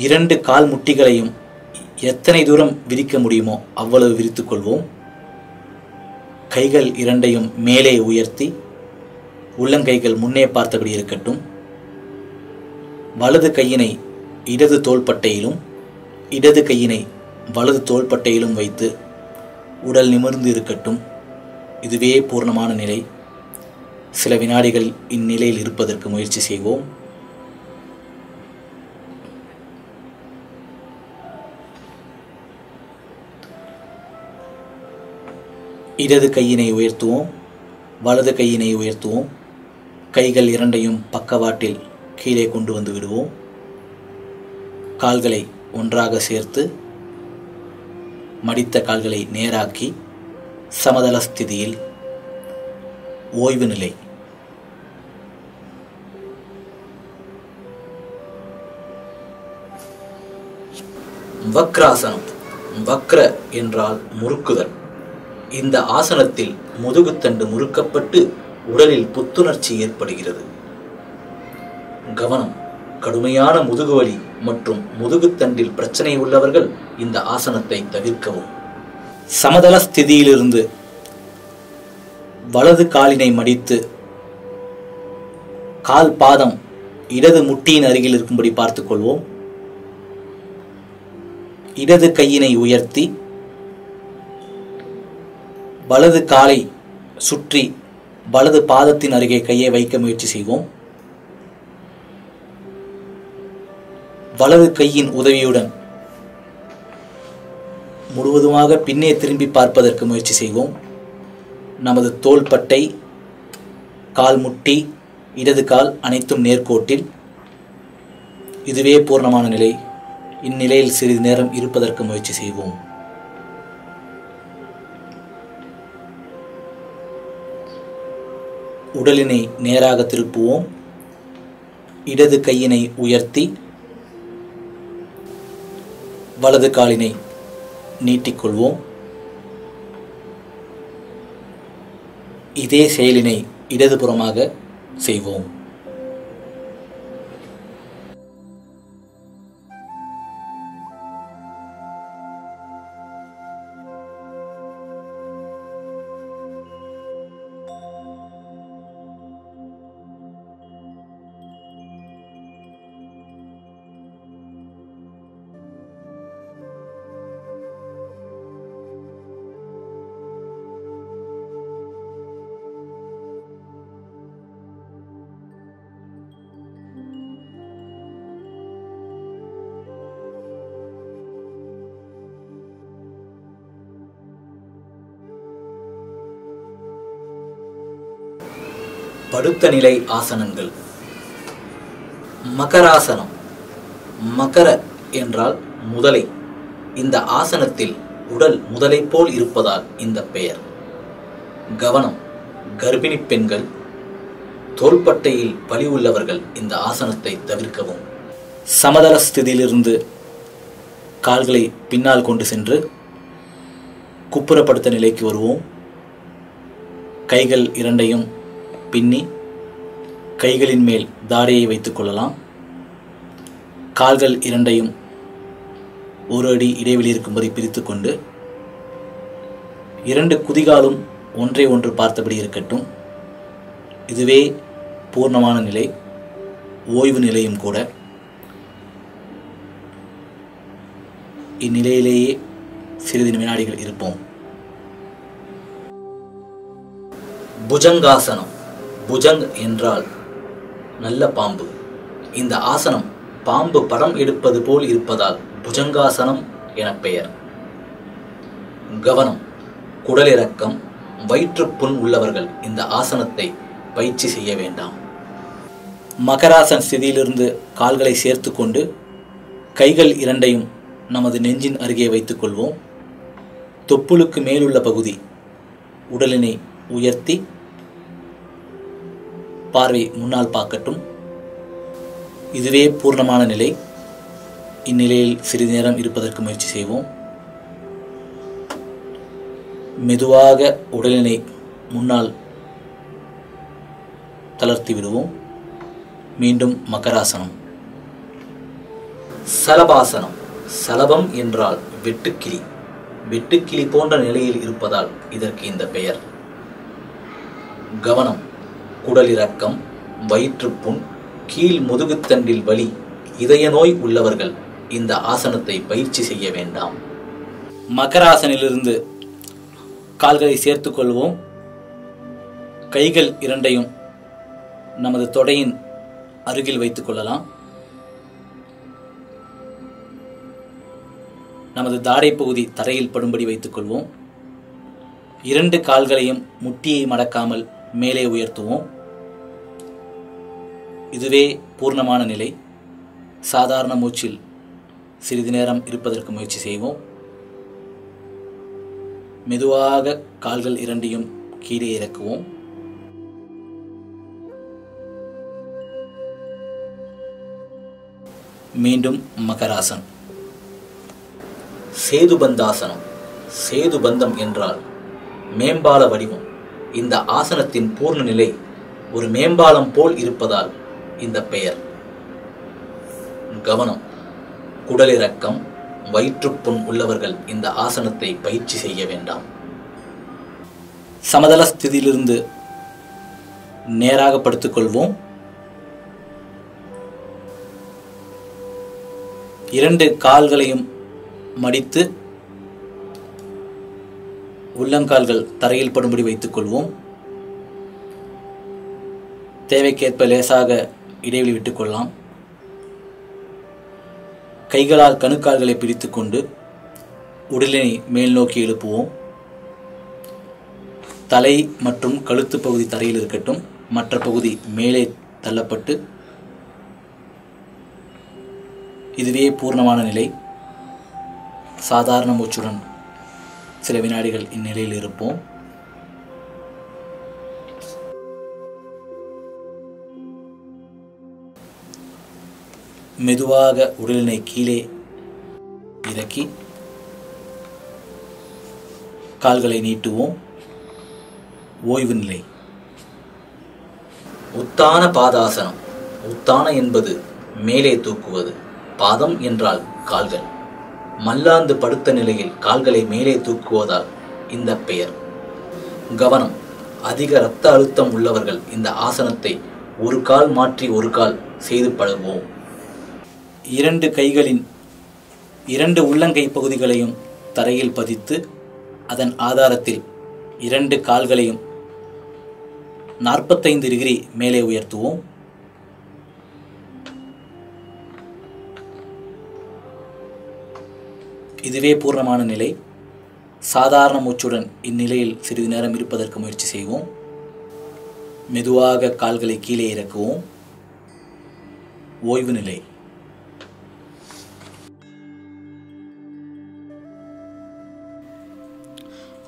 2 கால் முட்டிகளையும் எத்தனை தூரம் விரிக்க முடியுமோ அவ்வளவு விரித்துக் கொள்வோம். கைகள் 2ஐயும் மேலே உயர்த்தி உள்ளங்கைகள் முன்னே பார்த்தபடி இருக்கட்டும். வலது கையினை இடது தோள்பட்டையிலும் இடது கையினை வலது தோள்பட்டையிலும் வைத்து உடல் நிமிர்ந்து இருக்கட்டும். இதுவே பூர்ணமான நிலை. சில வினாடிகள் இந்நிலையில் இருப்பதற்கு முயற்சி செய்வோம். இடது கையினை உயர்த்துவோம். வலது கையினை உயர்த்துவோம். கைகள் 2ஐயும் பக்கவாட்டில் கீழே கொண்டு வந்து விடுவோம். கால்களை ஒன்றாக சேர்த்து மடித்த கால்களை நேராக்கி சமதள ஸ்திதியில் ஓய்வு நிலை. வக்ராசனம். வக்ர என்றால் முறுக்குதல். இந்த ஆசனத்தில் முதுகுத்தண்டு முறுக்கப்பட்டு உடலில் புத்துணர்ச்சி ஏற்படுகிறது. கவனம். கடுமையான முதுகுவலி மற்றும் முதுகுத்தண்டில் பிரச்சனை உள்ளவர்கள் இந்த ஆசனத்தை தவிர்க்கவும். சமதள ஸ்திதியிலிருந்து வலது காலினை மடித்து கால் பாதம் இடது முட்டியின் அருகில் இருக்கும்படி பார்த்துக் கொள்வோம். இடது கையினை உயர்த்தி வலது காலை சுற்றி வலது பாதத்தின் அருகே கையை வைக்க முயற்சி செய்வோம். வலது கையின் உதவியுடன் முழுவதுமாக பின்னே திரும்பி பார்ப்பதற்கு முயற்சி செய்வோம். நமது தோள்பட்டை, கால் முட்டி, இடது கால் அனைத்தும் நேர்கோட்டில். இதுவே பூர்ணமான நிலை. இந்நிலையில் சிறிது நேரம் இருப்பதற்கு முயற்சி செய்வோம். உடலினை நேராக திருப்புவோம். இடது கையினை உயர்த்தி வலது காலினை நீட்டிக்கொள்வோம். இதே செயலினை இடதுபுறமாக செய்வோம். படுத்த நிலை ஆசனங்கள். மகராசனம். மகர என்றால் முதலை. இந்த ஆசனத்தில் உடல் முதலை போல் இருப்பதால் இந்த பெயர். கவனம்: கர்ப்பிணி பெண்கள், தோள்பட்டையில் வலி உள்ளவர்கள் இந்த ஆசனத்தை தவிர்க்கவும். சமதள ஸ்திதியிலிருந்து கால்களை பின்னால் கொண்டு சென்று குப்புறப்படுத்த நிலைக்கு வருவோம். கைகள் இரண்டையும் பின்னி கைகளின் மேல் தாடையை வைத்துக் கொள்ளலாம். கால்கள் இரண்டையும் ஒரு அடி இடைவெளி இருக்கும்படி பிரித்து கொண்டு இரண்டு குதிகாலும் ஒன்றை ஒன்று பார்த்தபடி இருக்கட்டும். இதுவே பூர்ணமான நிலை, ஓய்வு நிலையும் கூட. இந்நிலையிலேயே சிறிது வினாடிகள் இருப்போம். புஜங்காசனம். புஜங் என்றால் நல்ல பாம்பு. இந்த ஆசனம் பாம்பு படம் எடுப்பது போல் இருப்பதால் புஜங்காசனம் என பெயர். கவனம்: குடலிறக்கம், வயிற்றுப்புண் உள்ளவர்கள் இந்த ஆசனத்தை பயிற்சி செய்ய வேண்டாம். மகராசன ஸ்திதியிலிருந்து கால்களை சேர்த்து கொண்டு கைகள் இரண்டையும் நமது நெஞ்சின் அருகே வைத்துக் கொள்வோம். தொப்புளுக்கு மேலுள்ள பகுதி உடலினை உயர்த்தி பார்வை முன்னால் பார்க்கட்டும். இதுவே பூர்ணமான நிலை. இந்நிலையில் சிறிது நேரம் இருப்பதற்கு முயற்சி செய்வோம். மெதுவாக உடலினை முன்னால் தளர்த்தி விடுவோம். மீண்டும் மகராசனம். சலபாசனம். சலபம் என்றால் வெட்டுக்கிளி. வெட்டுக்கிளி போன்ற நிலையில் இருப்பதால் இதற்கு இந்த பெயர். கவனம்: குடலிறக்கம், வயிற்றுப்புண், கீழ் முதுகுத்தண்டில் வலி, இதய நோய் உள்ளவர்கள் இந்த ஆசனத்தை பயிற்சி செய்ய வேண்டாம். மகராசனிலிருந்து கால்களை சேர்த்துக் கொள்வோம். கைகள் இரண்டையும் நமது தொடையின் அருகில் வைத்துக் கொள்ளலாம். நமது தாடை பகுதி தரையில் படும்படி வைத்துக் கொள்வோம். இரண்டு கால்களையும் முட்டியை மடக்காமல் மேலே உயர்த்துவோம். இதுவே பூர்ணமான நிலை. சாதாரண மூச்சில் சிறிது நேரம் இருப்பதற்கு முயற்சி செய்வோம். மெதுவாக கால்கள் இரண்டையும் கீழே இறக்குவோம். மீண்டும் மகராசன். சேதுபந்தாசனம். சேதுபந்தம் என்றால் மேம்பால வடிவம். இந்த ஆசனத்தின் பூர்ண நிலை ஒரு மேம்பாலம் போல் இருப்பதால் இந்த பெயர். கவனம்: குடலிறக்கம், வயிற்றுப்புண் உள்ளவர்கள் இந்த ஆசனத்தை பயிற்சி செய்ய வேண்டாம். சமதள ஸ்திதியிலிருந்து நேராக படுத்துக்கொள்வோம். இரண்டு கால்களையும் மடித்து உள்ளங்கால்கள் தரையில் படும்படி வைத்துக் கொள்வோம். தேவைக்கேற்ப லேசாக இடைவெளி விட்டுக் கொள்ளலாம். கைகளால் கணுக்கால்களை பிடித்துக் கொண்டு உடலினை மேல் நோக்கி எழுப்புவோம். தலை மற்றும் கழுத்து பகுதி தரையில் இருக்கட்டும். மற்ற பகுதி மேலே தள்ளப்பட்டு இதுவே பூர்ணமான நிலை. சாதாரண மூச்சுடன் சில வினாடிகள் இந்நிலையில் இருப்போம். மெதுவாக உடலினை கீழே இறக்கி கால்களை நீட்டுவோம். ஓய்வு நிலை. உத்தான பாதாசனம். உத்தான என்பது மேலே தூக்குவது. பாதம் என்றால் கால்கள். மல்லாந்து படுத்த நிலையில் கால்களை மேலே தூக்குவதால் இந்த பெயர். கவனம். அதிக இரத்த அழுத்தம் உள்ளவர்கள் இந்த ஆசனத்தை ஒரு கால் மாற்றி ஒரு கால் செய்து பழகுவோம். 2 கைகளின் 2 உள்ளங்கை பகுதிகளையும் தரையில் பதித்து அதன் ஆதாரத்தில் 2 கால்களையும் 45 டிகிரி மேலே உயர்த்துவோம். இதுவே பூர்ணமான நிலை. சாதாரண மூச்சுடன் இந்நிலையில் சிறிது நேரம் இருப்பதற்கு முயற்சி செய்வோம். மெதுவாக கால்களை கீழே இறக்குவோம். ஓய்வு நிலை.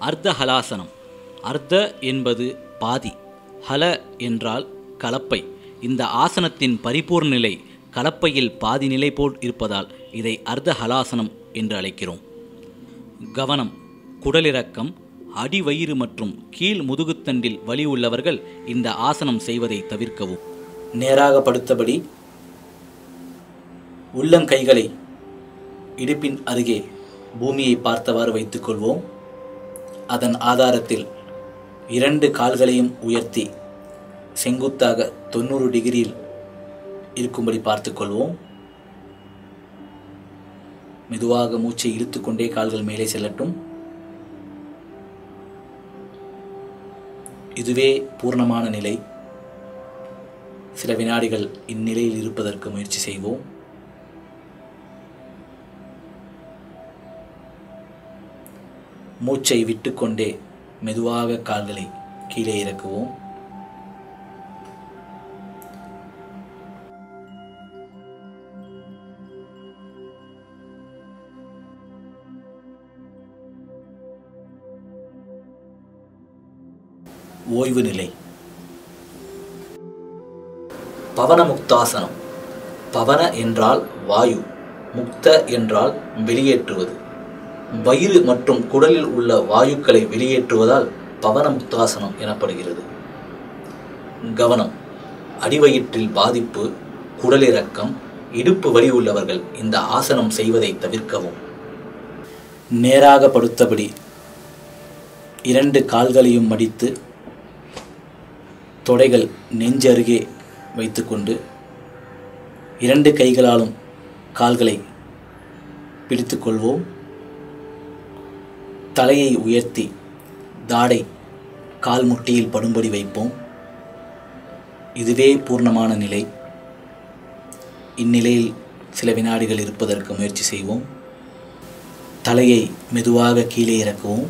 அர்த்த ஹலாசனம். அர்த்த என்பது பாதி, ஹல என்றால் கலப்பை. இந்த ஆசனத்தின் பரிபூர்ண நிலை கலப்பையில் பாதி நிலை போல் இருப்பதால் இதை அர்த்த ஹலாசனம் என்று அழைக்கிறோம். கவனம். குடலிறக்கம், அடிவயிறு மற்றும் கீழ் முதுகுத்தண்டில் வலி உள்ளவர்கள் இந்த ஆசனம் செய்வதை தவிர்க்கவும். நேராக படுத்தபடி உள்ளங்கைகளை இடுப்பின் அருகே பூமியை பார்த்தவாறு வைத்துக்கொள்வோம். அதன் ஆதாரத்தில் 2 கால்களையும் உயர்த்தி செங்குத்தாக 90 டிகிரியில் இருக்கும்படி பார்த்துக்கொள்வோம். மெதுவாக மூச்சை இழுத்துக்கொண்டே கால்கள் மேலே செல்லட்டும். இதுவே பூர்ணமான நிலை. சில வினாடிகள் இந்நிலையில் இருப்பதற்கு முயற்சி செய்வோம். மூச்சை விட்டுக்கொண்டே மெதுவாக கால்களை கீழே இறக்குவோம். ஓய்வு நிலை. பவன முக்தாசனம். பவன என்றால் வாயு, முக்த என்றால் வெளியேற்றுவது. வயிறு மற்றும் குடலில் உள்ள வாயுக்களை வெளியேற்றுவதால் பவன முக்தாசனம் எனப்படுகிறது. கவனம். அடிவயிற்றில் பாதிப்பு, குடலிறக்கம், இடுப்பு வலி உள்ளவர்கள் இந்த ஆசனம் செய்வதை தவிர்க்கவும். நேராக படுத்தபடி 2 கால்களையும் மடித்து தொடைகள் நெஞ்சருகே வைத்துக்கொண்டு 2 கைகளாலும் கால்களை பிடித்துக்கொள்வோம். தலையை உயர்த்தி தாடை கால் முட்டியில் படும்படி வைப்போம். இதுவே பூர்ணமான நிலை. இந்நிலையில் சில வினாடிகள் இருப்பதற்கு முயற்சி செய்வோம். தலையை மெதுவாக கீழே இறக்குவோம்.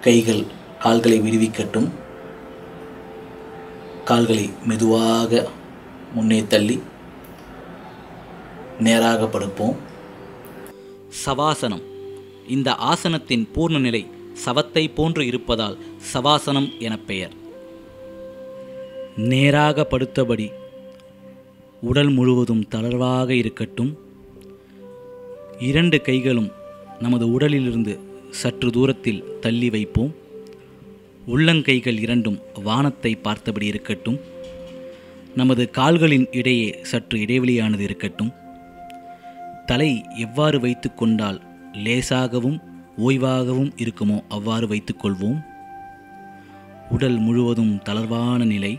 கைகள் கால்களை விடுவிக்கட்டும். கால்களை மெதுவாக முன்னே தள்ளி நேராக படுப்போம். சவாசனம். இந்த ஆசனத்தின் பூர்ண நிலை சவத்தை போன்று இருப்பதால் சவாசனம் என பெயர். நேராக படுத்தபடி உடல் முழுவதும் தளர்வாக இருக்கட்டும். 2 கைகளும் நமது உடலிலிருந்து சற்று தூரத்தில் தள்ளி வைப்போம். உள்ளங்கைகள் 2ம் வானத்தை பார்த்தபடி இருக்கட்டும். நமது கால்களின் இடையே சற்று இடைவெளியானது இருக்கட்டும். தலை எவ்வாறு வைத்து கொண்டால் லேசாகவும் ஓய்வாகவும் இருக்குமோ அவ்வாறு வைத்துக்கொள்வோம். உடல் முழுவதும் தளர்வான நிலை.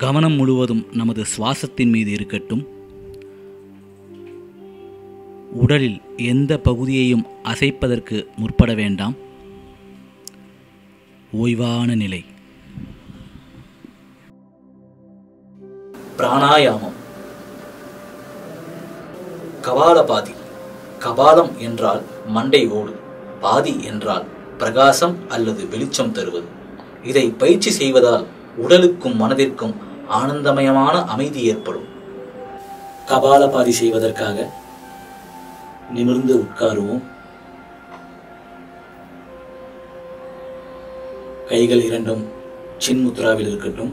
கவனம் முழுவதும் நமது சுவாசத்தின் மீது இருக்கட்டும். உடலில் எந்த பகுதியையும் அசைப்பதற்கு முற்பட வேண்டாம். ஓய்வான நிலை. பிராணாயாமம். கபாலபாதி. கபாலம் என்றால் மண்டை ஓடு. பாதி என்றால் பிரகாசம் அல்லது வெளிச்சம் தருவது. இதை பயிற்சி செய்வதால் உடலுக்கும் மனதிற்கும் ஆனந்தமயமான அமைதி ஏற்படும். கபாலபாதி செய்வதற்காக நிமிர்ந்து உட்காருவோம். கைகள் இரண்டும் சின்முத்ராவில் இருக்கட்டும்.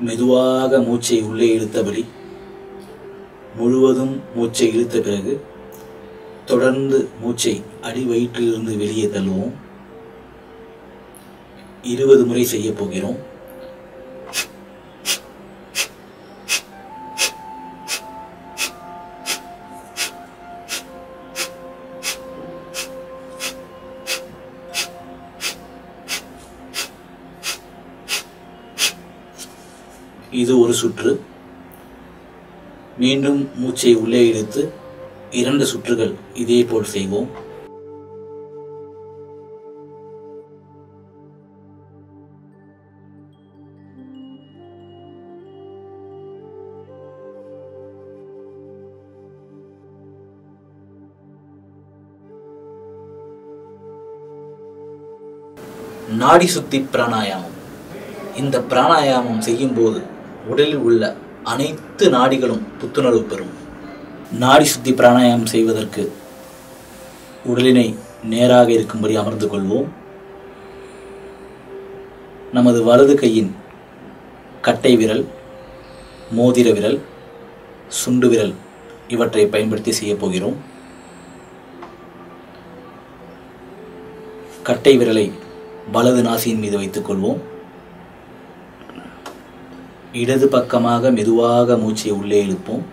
மெதுவாக மூச்சை உள்ளே இழுத்தபடி முழுவதும் மூச்சை இழுத்த பிறகு தொடர்ந்து மூச்சை அடி வயிற்றிலிருந்து வெளியே தள்ளுவோம். 20 முறை செய்ய போகிறோம். இது ஒரு சுற்று. மீண்டும் மூச்சை உள்ளே இழுத்து 2 சுற்றுகள் இதே போல் செய்வோம். நாடி சுத்தி பிராணாயாமம். இந்த பிராணாயாமம் செய்யும் போது உடலில் உள்ள அனைத்து நாடிகளும் புத்துணர்வு பெறும். நாடி சுத்தி பிராணாயாமம் செய்வதற்கு உடலினை நேராக இருக்கும்படி அமர்ந்து கொள்வோம். நமது வலது கையின் கட்டை விரல், மோதிர விரல், சுண்டு விரல் இவற்றை பயன்படுத்தி செய்ய போகிறோம். கட்டை விரலை வலது நாசியின் மீது வைத்துக் கொள்வோம். இடது பக்கமாக மெதுவாக மூச்சை உள்ளே இழுப்போம்.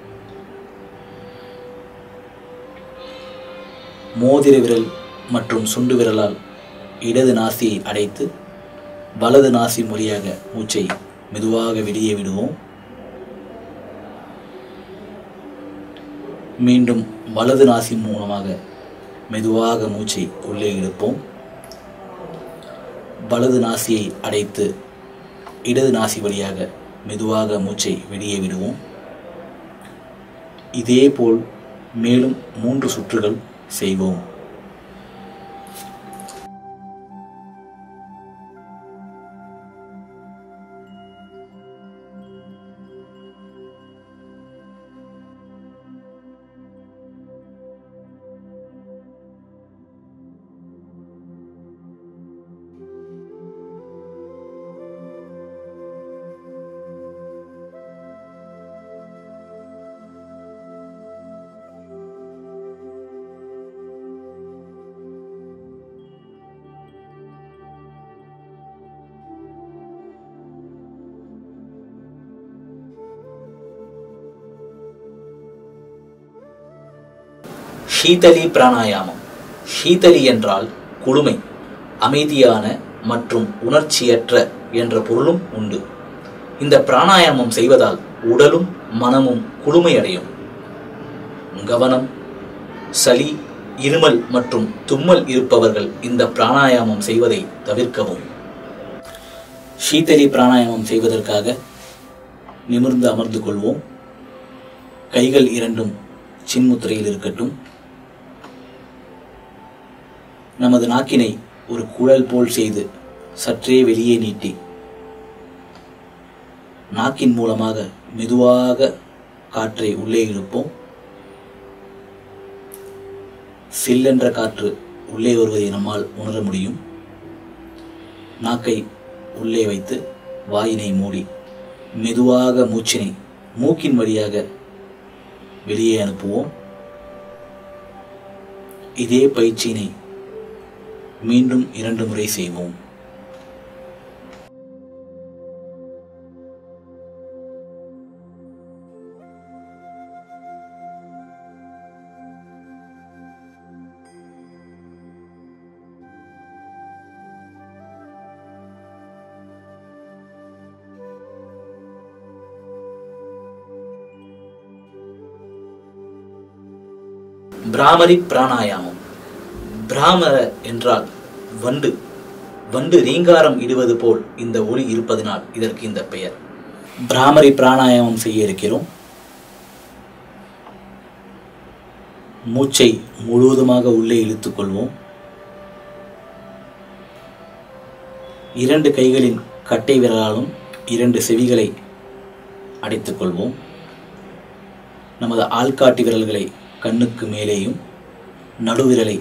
மோதிர விரல் மற்றும் சுண்டு விரலால் இடது நாசியை அடைத்து வலது நாசி வழியாக மூச்சை மெதுவாக வெளியே விடுவோம். மீண்டும் வலது நாசி மூலமாக மெதுவாக மூச்சை உள்ளே இழுப்போம். வலது நாசியை அடைத்து இடது நாசி வழியாக மெதுவாக மூச்சை வெளியே விடுவோம். இதேபோல் மேலும் 3 சுற்றுகள் செய்வோம். ஷீதலி பிராணாயாமம். ஷீதலி என்றால் குளுமை, அமைதியான மற்றும் உணர்ச்சியற்ற என்ற பொருளும் உண்டு. இந்த பிராணாயாமம் செய்வதால் உடலும் மனமும் குளுமை அடையும். கவனம், சளி, இருமல் மற்றும் தும்மல் இருப்பவர்கள் இந்த பிராணாயாமம் செய்வதை தவிர்க்கவும். ஷீதலி பிராணாயாமம் செய்வதற்காக நிமிர்ந்து அமர்ந்து கொள்வோம். கைகள் இரண்டும் சின்முத்திரையில் இருக்கட்டும். நமது நாக்கினை ஒரு குழல் போல் செய்து சற்றே வெளியே நீட்டி நாக்கின் மூலமாக மெதுவாக காற்றை உள்ளே இழுப்போம். சில்லென்ற காற்று உள்ளே வருவதை நம்மால் உணர முடியும். நாக்கை உள்ளே வைத்து வாயினை மூடி மெதுவாக மூச்சினை மூக்கின் வழியாக வெளியே அனுப்புவோம். இதே பயிற்சியினை மீண்டும் 2 முறை செய்வோம். பிராமரி பிராணாயாமம். பிராமர என்றால் வண்டு. வண்டு ரீங்காரம் இடுவது போல் இந்த ஒளி இருப்பதனால் இதற்கு இந்த பெயர். பிராமரி பிராணாயாமம் செய்ய இருக்கிறோம். மூச்சை முழுவதுமாக உள்ளே இழுத்துக்கொள்வோம். 2 கைகளின் கட்டை விரலாலும் 2 செவிகளை அடைத்துக்கொள்வோம். நமது ஆள்காட்டி விரல்களை கண்ணுக்கு மேலேயும், நடுவிரலை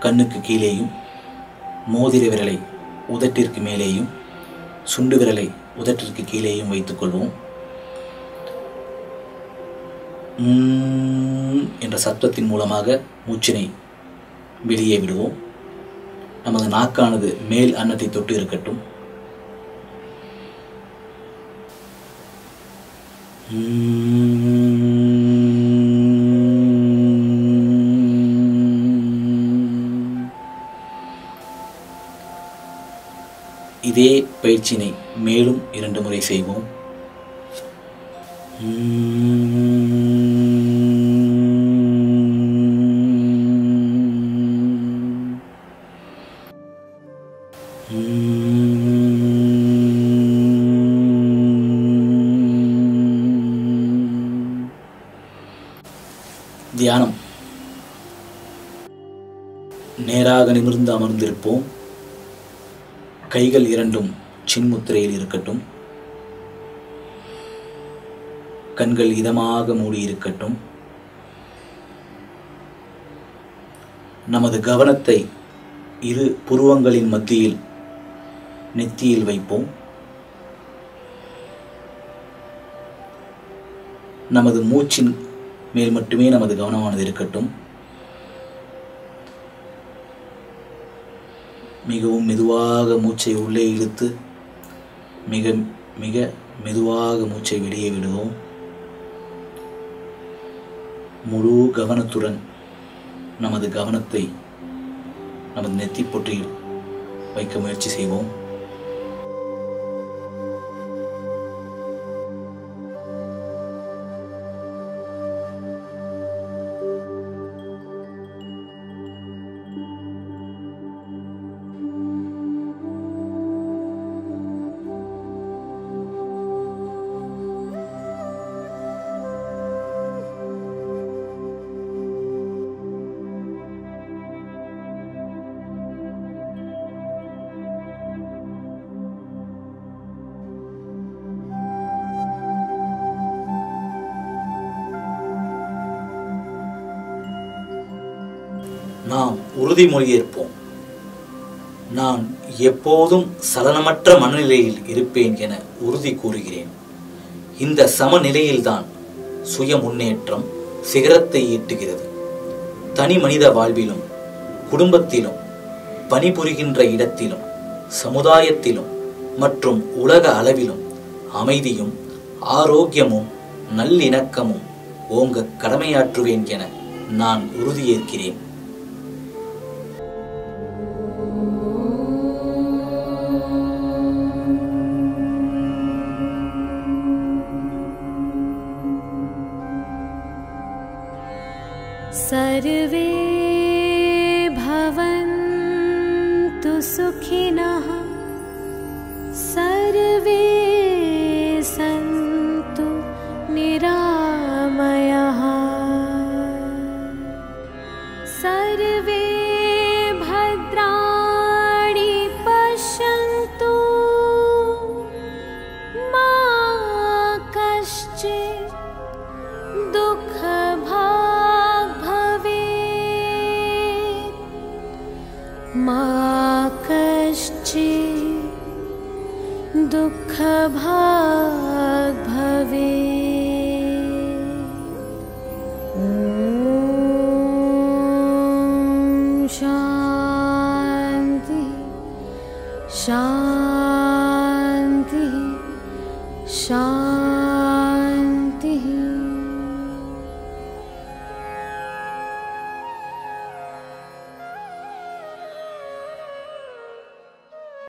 கண்ணுக்கு கீழேயும், மோதிர விரலை உதட்டிற்கு மேலேயும், சுண்டு விரலை உதட்டிற்கு கீழேயும் வைத்துக்கொள்வோம். என்ற சத்தத்தின் மூலமாக மூச்சினை வெளியே விடுவோம். நமது நாக்கானது மேல் அன்னத்தை தொட்டு இருக்கட்டும். இதே பயிற்சியினை மேலும் 2 முறை செய்வோம். தியானம். நேராக நிமிர்ந்து அமர்ந்திருப்போம். கைகள் 2ம் சின்முத்திரையில் இருக்கட்டும். கண்கள் இதமாக மூடி இருக்கட்டும். நமது கவனத்தை 2 புருவங்களின் மத்தியில் நெத்தியில் வைப்போம். நமது மூச்சின் மேல் மட்டுமே நமது கவனமானது இருக்கட்டும். மிகவும் மெதுவாக மூச்சை உள்ளே இழுத்து மிக மிக மெதுவாக மூச்சை வெளியே விடுவோம். முழு கவனத்துடன் நமது கவனத்தை நமது நெத்திப்பொற்றியில் வைக்க முயற்சி செய்வோம். நாம் உறுதிமொழி ஏற்போம். நான் எப்போதும் சலனமற்ற மனநிலையில் இருப்பேன் என உறுதி கூறுகிறேன். இந்த சமநிலையில்தான் சுய முன்னேற்றம் சிகரத்தை எட்டுகிறது. தனி மனித வாழ்விலும், குடும்பத்திலும், பணிபுரிகின்ற இடத்திலும், சமுதாயத்திலும் மற்றும் உலக அளவிலும் அமைதியும் ஆரோக்கியமும் நல்லிணக்கமும் ஓங்க கடமையாற்றுவேன் என நான் உறுதியேற்கிறேன். सर्वे भवन्तु सुखिनः, सर्वे सन्तु निरामयाः, सर्वे भद्राणि पश्यन्तु, मा कश्चित् दुःखभाग् भवेत्, मा कश्चित् दुःखभाग् भवेत्। ॐ शान्ति शान्ति शान्ति।